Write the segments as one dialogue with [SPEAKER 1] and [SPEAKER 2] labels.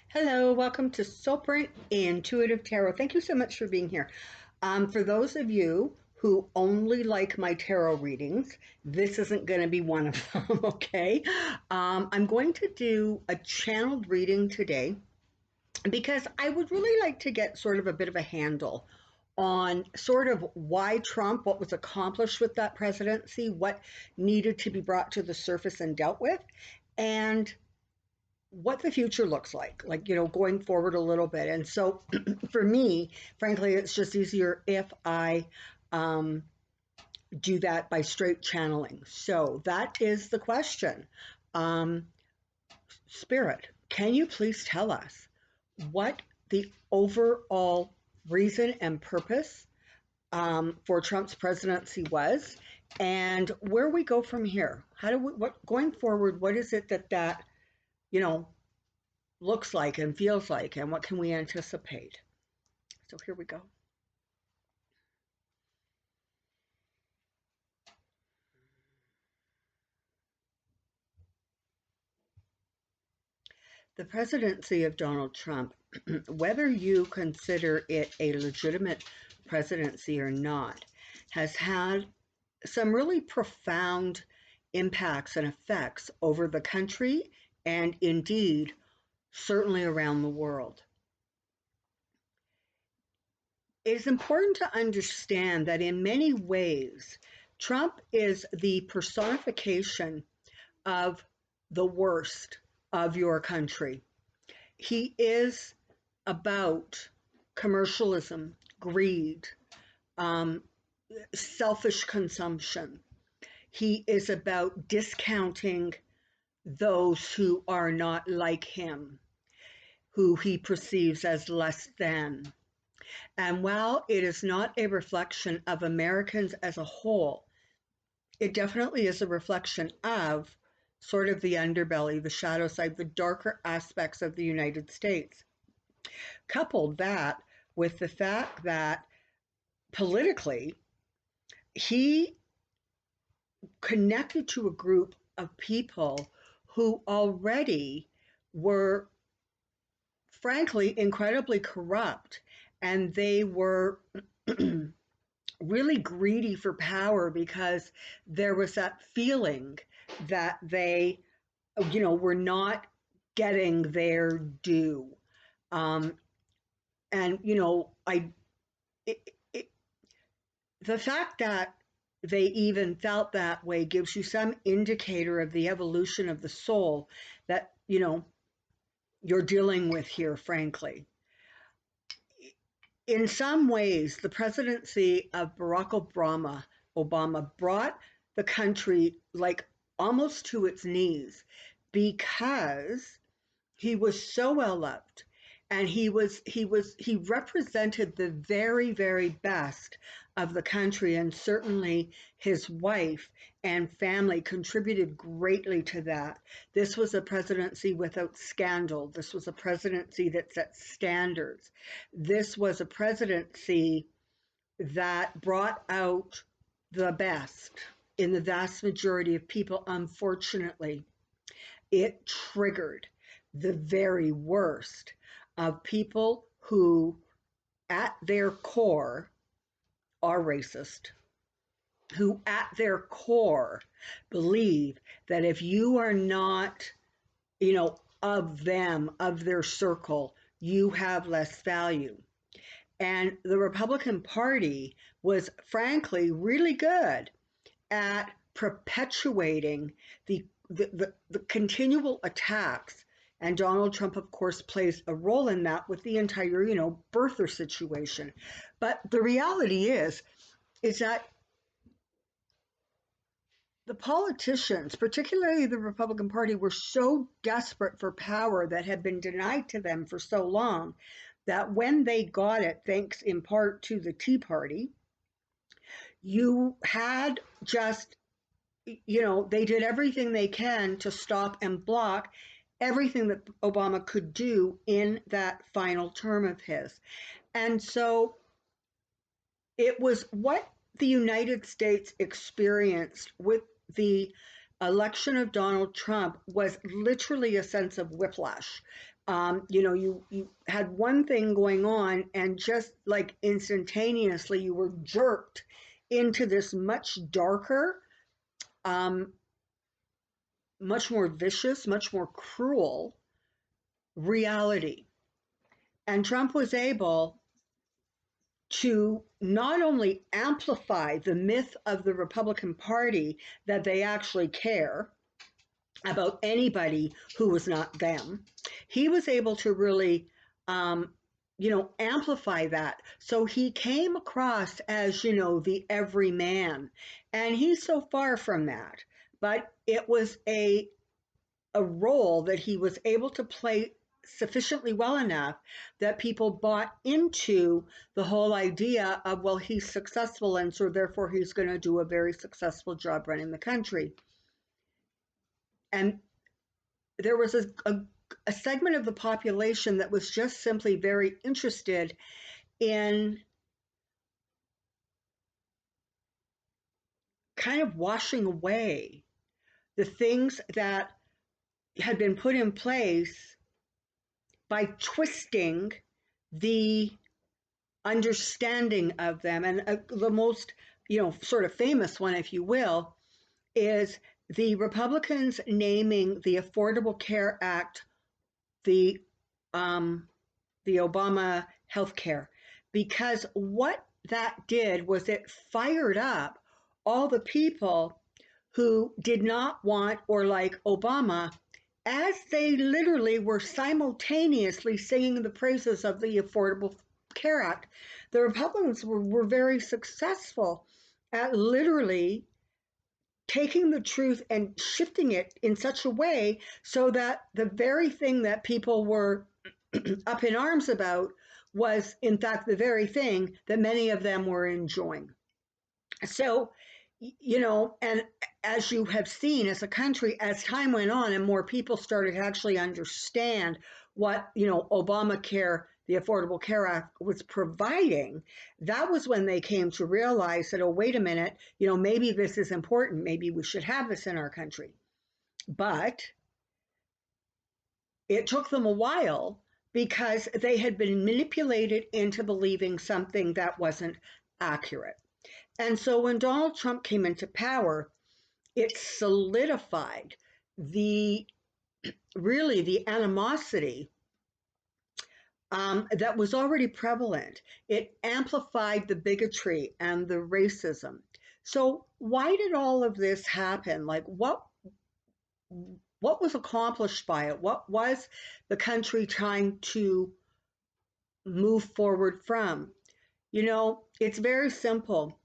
[SPEAKER 1] Hello, welcome to Soulprint Intuitive Tarot. Thank you so much for being here. For those of you who only like my tarot readings, this isn't going to be one of them, okay? I'm going to do a channeled reading today because I would really like to get sort of a bit of a handle on sort of why Trump, what was accomplished with that presidency, what needed to be brought to the surface and dealt with, and what the future looks like, going forward a little bit. And so for me, frankly, it's just easier if I um, do that by straight channeling. So that is the question. Um, Spirit, can you please tell us what the overall reason and purpose for Trump's presidency was, and where we go from here? How do we, what going forward? What is it that you know looks like and feels like, and what can we anticipate? So here we go. The presidency of Donald Trump, whether you consider it a legitimate presidency or not, has had some really profound impacts and effects over the country and indeed certainly around the world. It is important to understand that in many ways, Trump is the personification of the worst of your country. He is about commercialism, greed, um, selfish consumption. He is about discounting those who are not like him, who he perceives as less than. And while it is not a reflection of Americans as a whole, it definitely is a reflection of sort of the underbelly, the shadow side, the darker aspects of the United States. Couple that with the fact that politically, he connected to a group of people who already were, frankly, incredibly corrupt, and they were really greedy for power because there was that feeling that they, were not getting their due. Um, and I it, it, the fact that they even felt that way gives you some indicator of the evolution of the soul that you're dealing with here, frankly. In some ways, the presidency of Barack Obama brought the country like almost to its knees because he was so well loved, and he represented the very, very best of the country, and certainly his wife and family contributed greatly to that. This was a presidency without scandal. This was a presidency that set standards. This was a presidency that brought out the best in the vast majority of people. Unfortunately, it triggered the very worst of people who, at their core, are racist, who, at their core, believe that if you are not, of them, of their circle, you have less value. And the Republican Party was, frankly, really good at perpetuating the continual attacks. And Donald Trump, of course, plays a role in that with the entire, birther situation. But the reality is that the politicians, particularly the Republican Party, were so desperate for power that had been denied to them for so long that when they got it, thanks in part to the Tea Party, you had just, they did everything they can to stop and block everything that Obama could do in that final term of his. And so it was what the United States experienced with the election of Donald Trump was literally a sense of whiplash. You had one thing going on, and just like instantaneously, you were jerked into this much darker, um, much more vicious, much more cruel reality. And Trump was able to not only amplify the myth of the Republican Party that they actually care about anybody who was not them, he was able to really, um, amplify that. So he came across as, the everyman. And he's so far from that. But it was a role that he was able to play sufficiently well enough that people bought into the whole idea of, well, he's successful, and so therefore he's going to do a very successful job running the country. And there was a segment of the population that was just simply very interested in kind of washing away the things that had been put in place by twisting the understanding of them. And the most, sort of famous one, if you will, is the Republicans naming the Affordable Care Act the um, the Obama health care, because what that did was it fired up all the people who did not want or like Obama, as they literally were simultaneously singing the praises of the Affordable Care Act. The Republicans were very successful at literally taking the truth and shifting it in such a way so that the very thing that people were up in arms about was, in fact, the very thing that many of them were enjoying. So, and as you have seen as a country, as time went on and more people started to actually understand what, Obamacare, the Affordable Care Act, was providing, that was when they came to realize that, oh, wait a minute, maybe this is important. Maybe we should have this in our country. But it took them a while because they had been manipulated into believing something that wasn't accurate. And so when Donald Trump came into power, it solidified the really the animosity that was already prevalent. It amplified the bigotry and the racism. So why did all of this happen? Like what was accomplished by it? What was the country trying to move forward from? It's very simple.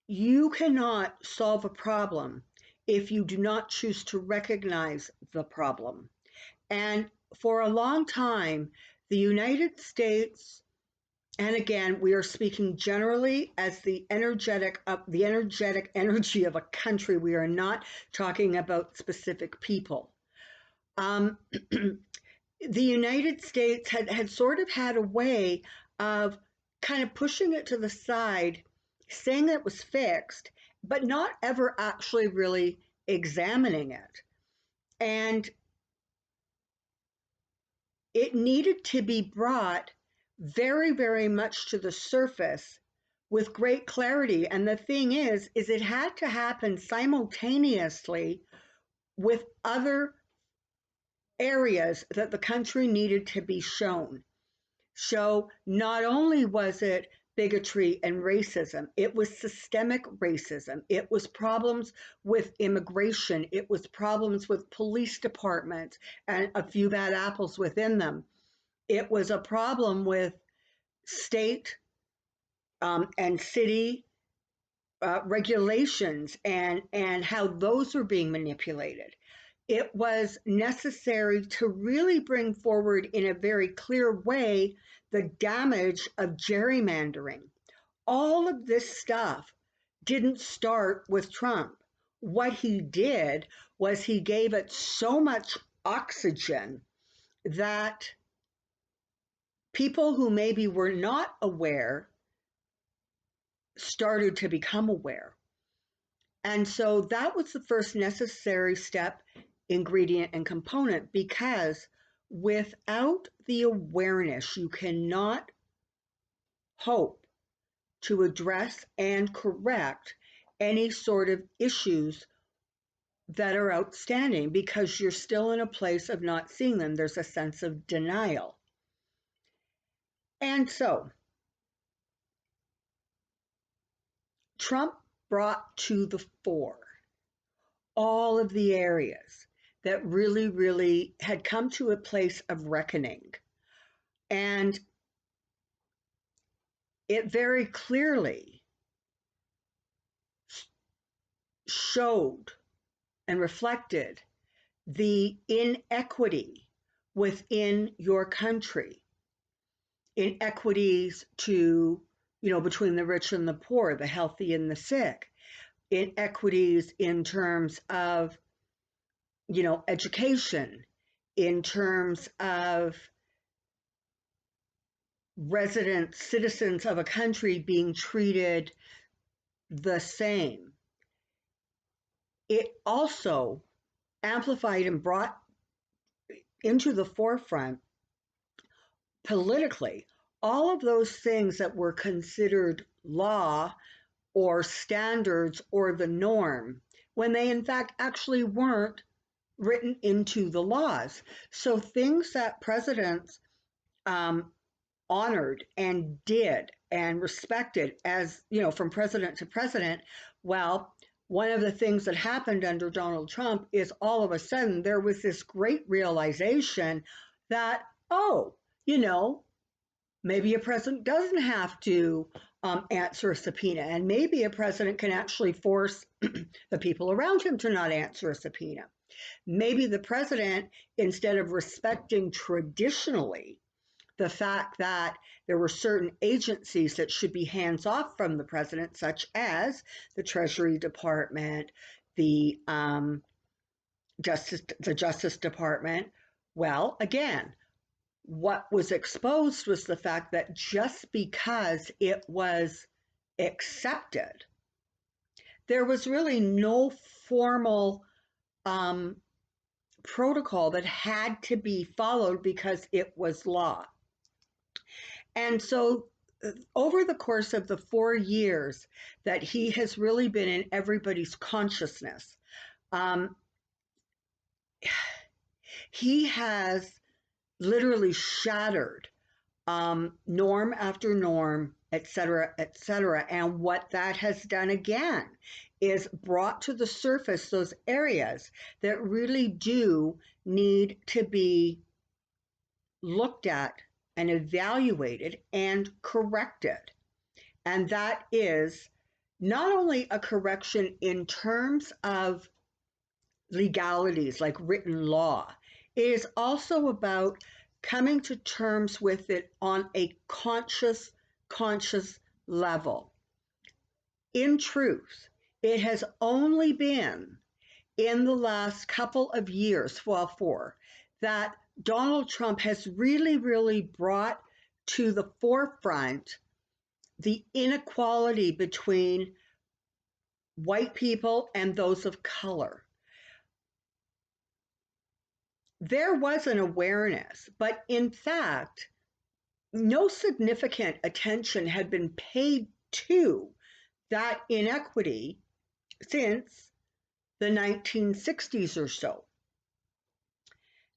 [SPEAKER 1] You cannot solve a problem if you do not choose to recognize the problem. And for a long time, the United States, and again, we are speaking generally as the energetic energy of a country. We are not talking about specific people. Um, the United States had sort of had a way of kind of pushing it to the side, saying that it was fixed, but not ever actually really examining it. And it needed to be brought very, very much to the surface with great clarity. And the thing is it had to happen simultaneously with other areas that the country needed to be shown. So not only was it bigotry and racism, it was systemic racism. It was problems with immigration. It was problems with police departments and a few bad apples within them. It was a problem with state and city regulations and how those are being manipulated. It was necessary to really bring forward in a very clear way the damage of gerrymandering. All of this stuff didn't start with Trump. What he did was he gave it so much oxygen that people who maybe were not aware started to become aware. And so that was the first necessary step, ingredient, and component, because without the awareness, you cannot hope to address and correct any sort of issues that are outstanding, because you're still in a place of not seeing them. There's a sense of denial. And so Trump brought to the fore all of the areas that really, really had come to a place of reckoning. And it very clearly showed and reflected the inequity within your country, inequities to, between the rich and the poor, the healthy and the sick, inequities in terms of, education, in terms of residents, citizens of a country being treated the same. It also amplified and brought into the forefront politically all of those things that were considered law or standards or the norm, when they in fact actually weren't written into the laws. So things that presidents honored and did and respected, as from president to president, well, one of the things that happened under Donald Trump is all of a sudden there was this great realization that, oh, maybe a president doesn't have to answer a subpoena, and maybe a president can actually force the people around him to not answer a subpoena. Maybe the president, instead of respecting traditionally the fact that there were certain agencies that should be hands off from the president, such as the Treasury Department, the Justice Department, well, again, what was exposed was the fact that just because it was accepted, there was really no formal protocol that had to be followed because it was law. And so over the course of the 4 years that he has really been in everybody's consciousness, he has literally shattered norm after norm, et cetera, et cetera. And what that has done again is brought to the surface those areas that really do need to be looked at and evaluated and corrected. And that is not only a correction in terms of legalities like written law, it is also about coming to terms with it on a conscious level. In truth, it has only been in the last couple of years, well, 4, that Donald Trump has really, really brought to the forefront the inequality between white people and those of color. There was an awareness, but in fact, no significant attention had been paid to that inequity since the 1960s or so.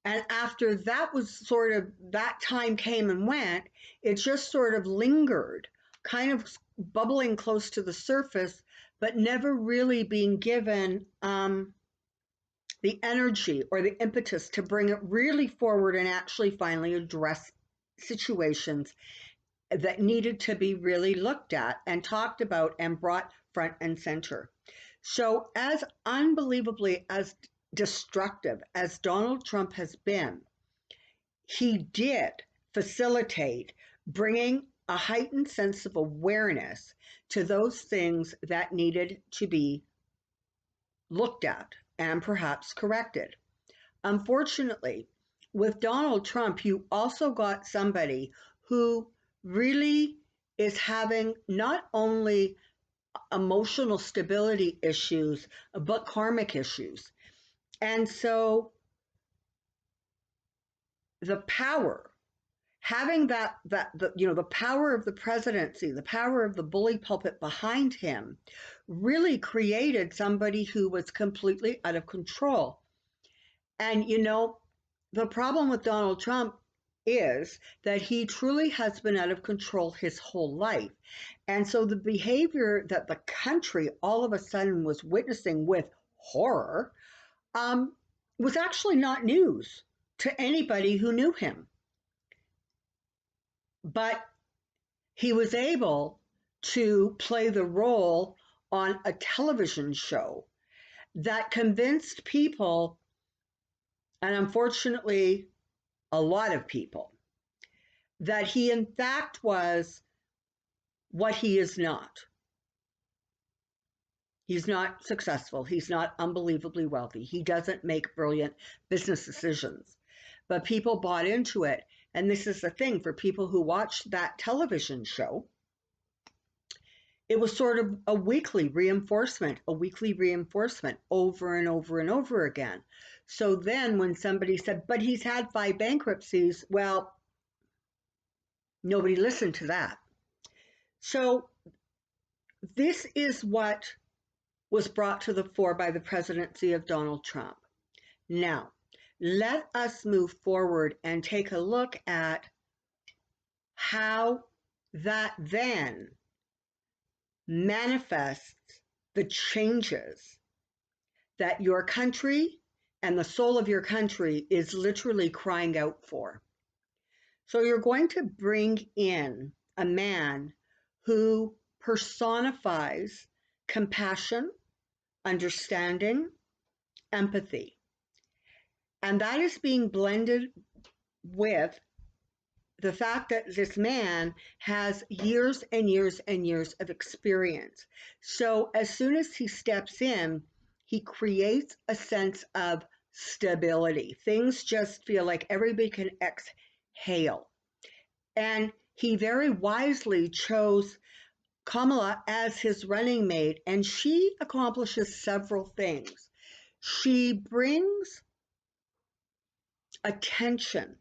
[SPEAKER 1] And after that was sort of, that time came and went, it just sort of lingered, kind of bubbling close to the surface, but never really being given the energy or the impetus to bring it really forward and actually finally address situations that needed to be really looked at and talked about and brought front and center. So as unbelievably as destructive as Donald Trump has been, he did facilitate bringing a heightened sense of awareness to those things that needed to be looked at and perhaps corrected. Unfortunately, with Donald Trump, you also got somebody who really is having not only emotional stability issues, but karmic issues. And so the power, having the power of the presidency, the power of the bully pulpit behind him, really created somebody who was completely out of control. And the problem with Donald Trump is that he truly has been out of control his whole life. And so the behavior that the country all of a sudden was witnessing with horror um, was actually not news to anybody who knew him. But he was able to play the role on a television show that convinced people, and unfortunately, a lot of people, that he in fact was what he is not. He's not successful. He's not unbelievably wealthy. He doesn't make brilliant business decisions. But people bought into it. And this is the thing for people who watched that television show. It was sort of a weekly reinforcement over and over and over again. So then when somebody said, but he's had 5 bankruptcies, well, nobody listened to that. So this is what was brought to the fore by the presidency of Donald Trump. Now, let us move forward and take a look at how that then manifests the changes that your country and the soul of your country is literally crying out for. So you're going to bring in a man who personifies compassion, understanding, empathy. And that is being blended with the fact that this man has years and years and years of experience. So as soon as he steps in, he creates a sense of stability. Things just feel like everybody can exhale. And he very wisely chose Kamala as his running mate, and she accomplishes several things. She brings attention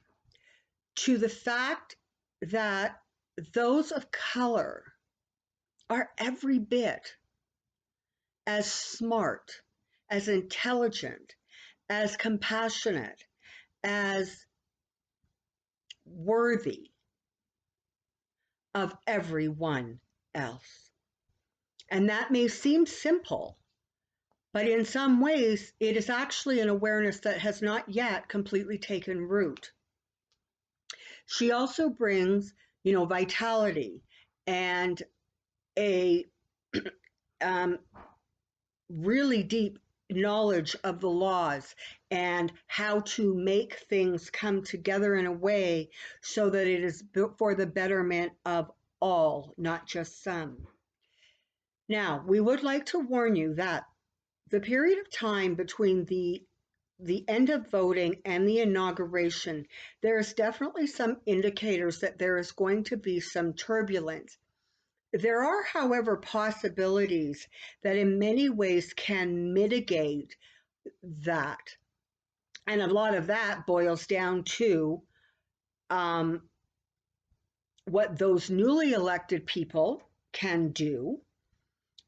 [SPEAKER 1] to the fact that those of color are every bit as smart, as intelligent, as compassionate, as worthy of everyone else. And that may seem simple, but in some ways, it is actually an awareness that has not yet completely taken root. She also brings, vitality and a really deep knowledge of the laws and how to make things come together in a way so that it is for the betterment of all, not just some. Now, we would like to warn you that the period of time between the end of voting and the inauguration, there is definitely some indicators that there is going to be some turbulence. There are, however, possibilities that in many ways can mitigate that. And a lot of that boils down to what those newly elected people can do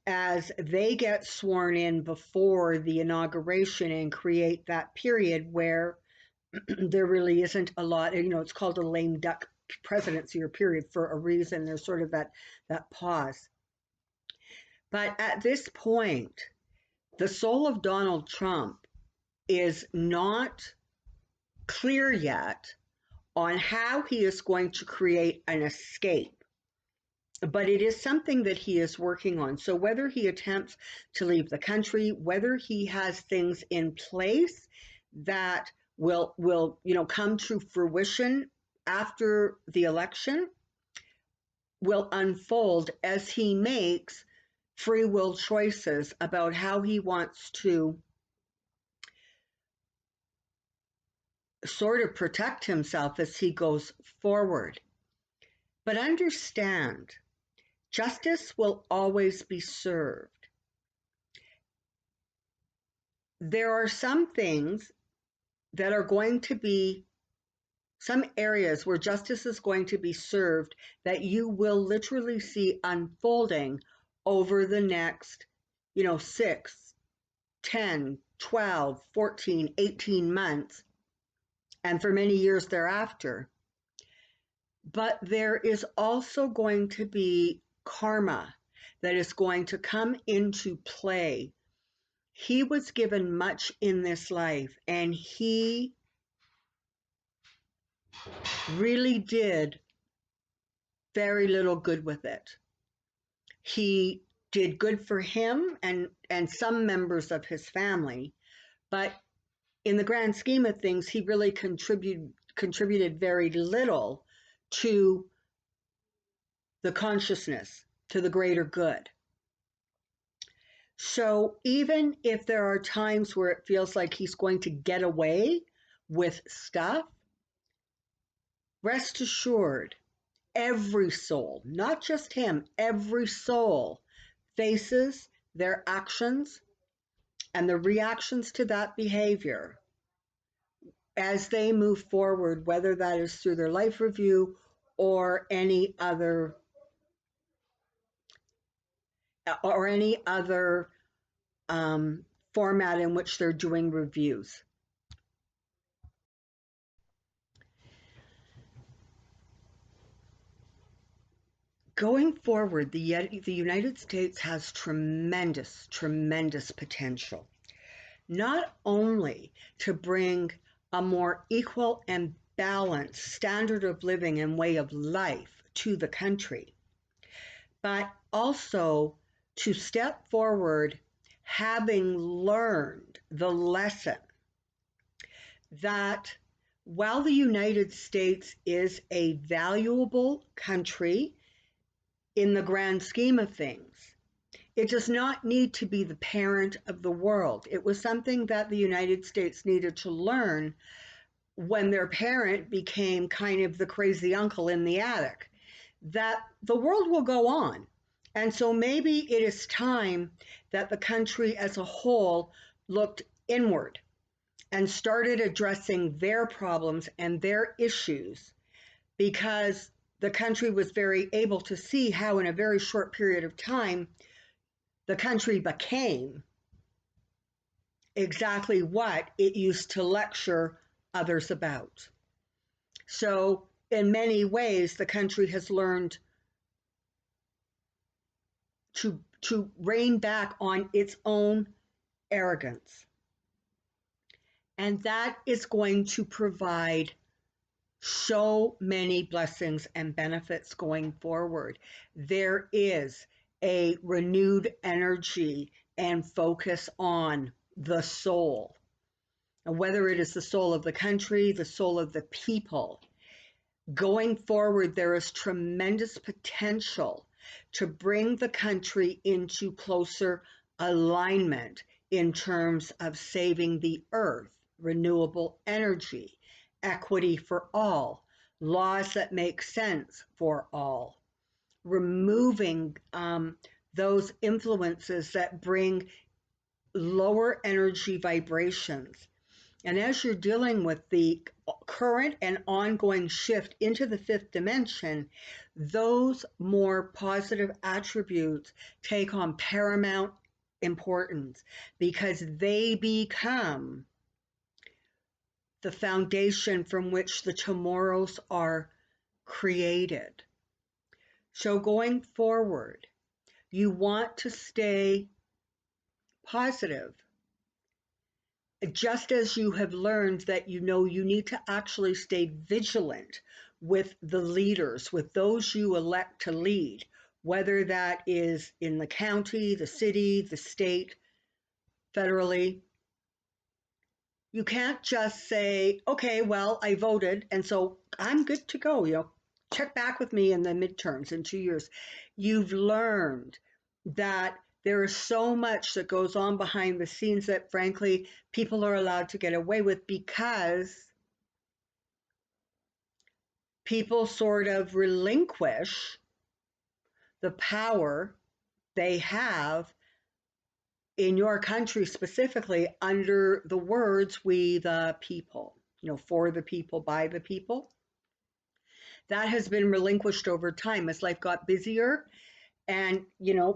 [SPEAKER 1] as they get sworn in before the inauguration and create that period where there really isn't a lot, it's called a lame duck presidency or period for a reason. There's sort of that pause. But at this point, the soul of Donald Trump is not clear yet on how he is going to create an escape. But it is something that he is working on. So whether he attempts to leave the country, whether he has things in place that will come to fruition after the election, will unfold as he makes free will choices about how he wants to sort of protect himself as he goes forward. But understand, Justice will always be served. There are some things that are going to be some areas where justice is going to be served that you will literally see unfolding over the next, 6, 10, 12, 14, 18 months, and for many years thereafter. But there is also going to be karma that is going to come into play. He was given much in this life, and he really did very little good with it. He did good for him and some members of his family, but in the grand scheme of things, he really contributed very little to the consciousness, to the greater good. So even if there are times where it feels like he's going to get away with stuff, rest assured, every soul, not just him, every soul faces their actions and the reactions to that behavior as they move forward, whether that is through their life review or any other format in which they're doing reviews. Going forward, the United States has tremendous, tremendous potential, not only to bring a more equal and balanced standard of living and way of life to the country, but also to step forward having learned the lesson that while the United States is a valuable country in the grand scheme of things, it does not need to be the parent of the world. It was something that the United States needed to learn when their parent became kind of the crazy uncle in the attic, that the world will go on. And so maybe it is time that the country as a whole looked inward and started addressing their problems and their issues, because the country was very able to see how in a very short period of time the country became exactly what it used to lecture others about. So in many ways, the country has learned to rein back on its own arrogance. And that is going to provide so many blessings and benefits going forward. There is a renewed energy and focus on the soul, and whether it is the soul of the country, the soul of the people. Going forward, there is tremendous potential to bring the country into closer alignment in terms of saving the earth, renewable energy, equity for all, laws that make sense for all, removing those influences that bring lower energy vibrations. And as you're dealing with the current and ongoing shift into the fifth dimension, those more positive attributes take on paramount importance because they become the foundation from which the tomorrows are created. So going forward, you want to stay positive, just as you have learned that you need to actually stay vigilant with the leaders, with those you elect to lead, whether that is in the county, the city, the state, federally. You can't just say, okay, well, I voted, and so I'm good to go. Check back with me in the midterms in 2 years. You've learned that there is so much that goes on behind the scenes that, frankly, people are allowed to get away with because people sort of relinquish the power they have in your country, specifically under the words "we the people," for the people, by the people. That has been relinquished over time as life got busier, and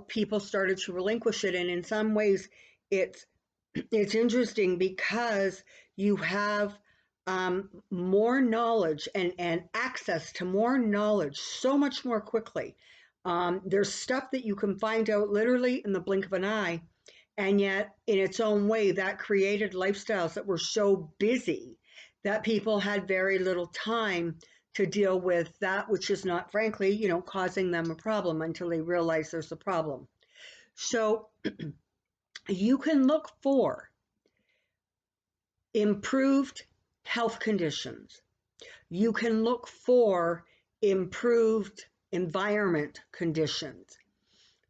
[SPEAKER 1] people started to relinquish it. And in some ways, it's it's interesting because you have more knowledge and access to more knowledge so much more quickly. There's stuff that you can find out literally in the blink of an eye, and yet in its own way that created lifestyles that were so busy that people had very little time to deal with that which is not, frankly, causing them a problem until they realize there's a problem. So you can look for improved health conditions. You can look for improved environment conditions.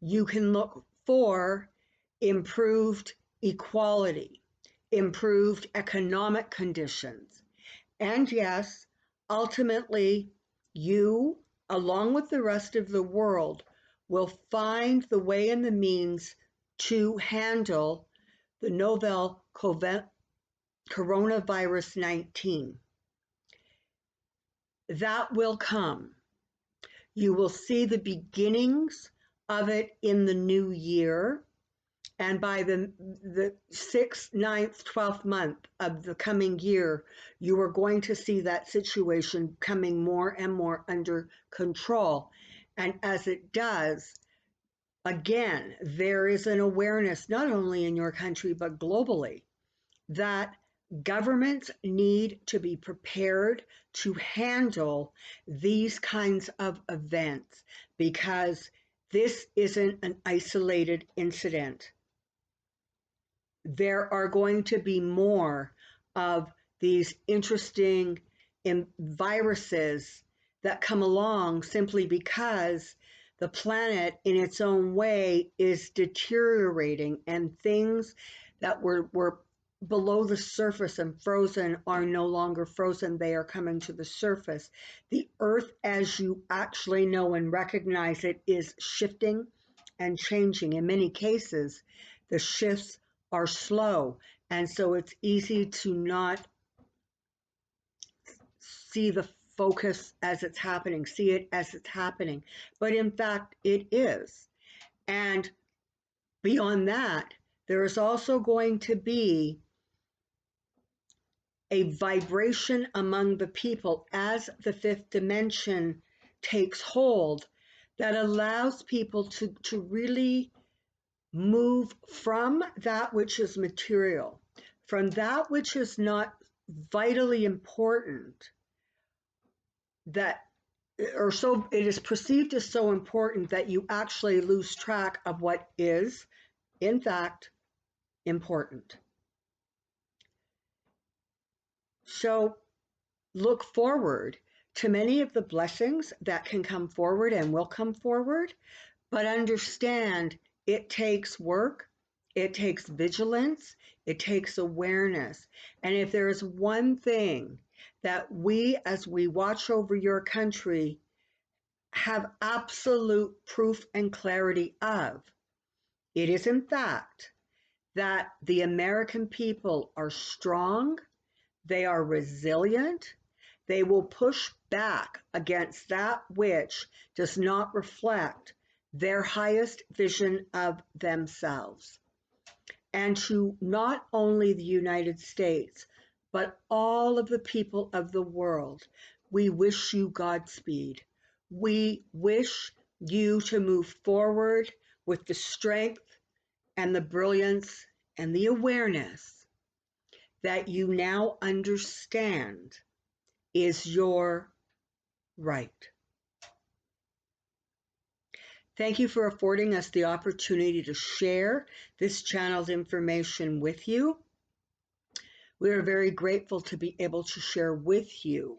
[SPEAKER 1] You can look for improved equality, improved economic conditions. And yes, ultimately, you, along with the rest of the world, will find the way and the means to handle the novel coronavirus 19. That will come. You will see the beginnings of it in the new year. And by the 6th, 9th, 12th month of the coming year, you are going to see that situation coming more and more under control. And as it does, again, there is an awareness, not only in your country, but globally, that governments need to be prepared to handle these kinds of events, because this isn't an isolated incident. There are going to be more of these interesting viruses that come along simply because the planet in its own way is deteriorating, and things that were below the surface and frozen are no longer frozen. They are coming to the surface. The earth, as you actually know and recognize it, is shifting and changing. In many cases, the shifts are slow, and so it's easy to not see the focus as it's happening, see it as it's happening. But in fact, it is. And beyond that, there is also going to be a vibration among the people as the fifth dimension takes hold that allows people to really move from that which is material, from that which is not vitally important, that or so it is perceived as so important that you actually lose track of what is in fact important. So look forward to many of the blessings that can come forward and will come forward, but understand it takes work, it takes vigilance, it takes awareness. And if there is one thing that we, as we watch over your country, have absolute proof and clarity of, it is in fact that the American people are strong, they are resilient, they will push back against that which does not reflect their highest vision of themselves. And to not only the United States, but all of the people of the world, we wish you Godspeed. We wish you to move forward with the strength and the brilliance and the awareness that you now understand is your right. Thank you for affording us the opportunity to share this channel's information with you. We are very grateful to be able to share with you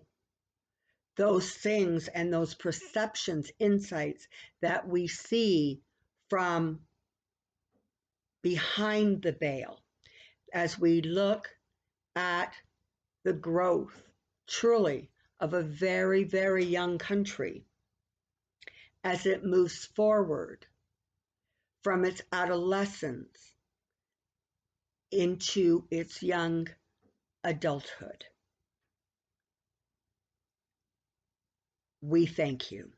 [SPEAKER 1] those things and those perceptions, insights that we see from behind the veil as we look at the growth, truly, of a very, very young country as it moves forward from its adolescence into its young adulthood. We thank you.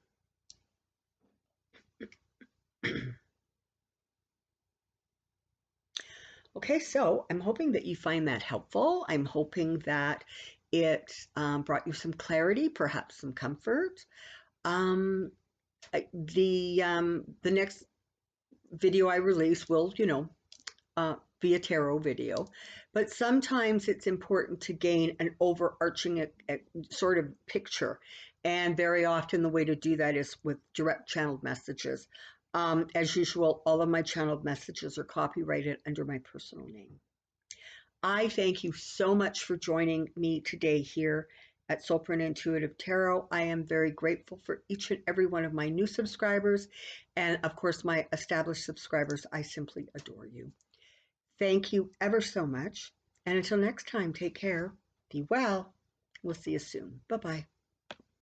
[SPEAKER 1] Okay, so I'm hoping that you find that helpful. I'm hoping that it brought you some clarity, perhaps some comfort. Um, the next video I release will, be a tarot video, but sometimes it's important to gain an overarching sort of picture, and very often the way to do that is with direct channeled messages. As usual, all of my channeled messages are copyrighted under my personal name. I thank you so much for joining me today here at Soulprint Intuitive Tarot. I am very grateful for each and every one of my new subscribers, and of course my established subscribers. I simply adore you. Thank you ever so much, and until next time, take care, be well. We'll see you soon. Bye-bye.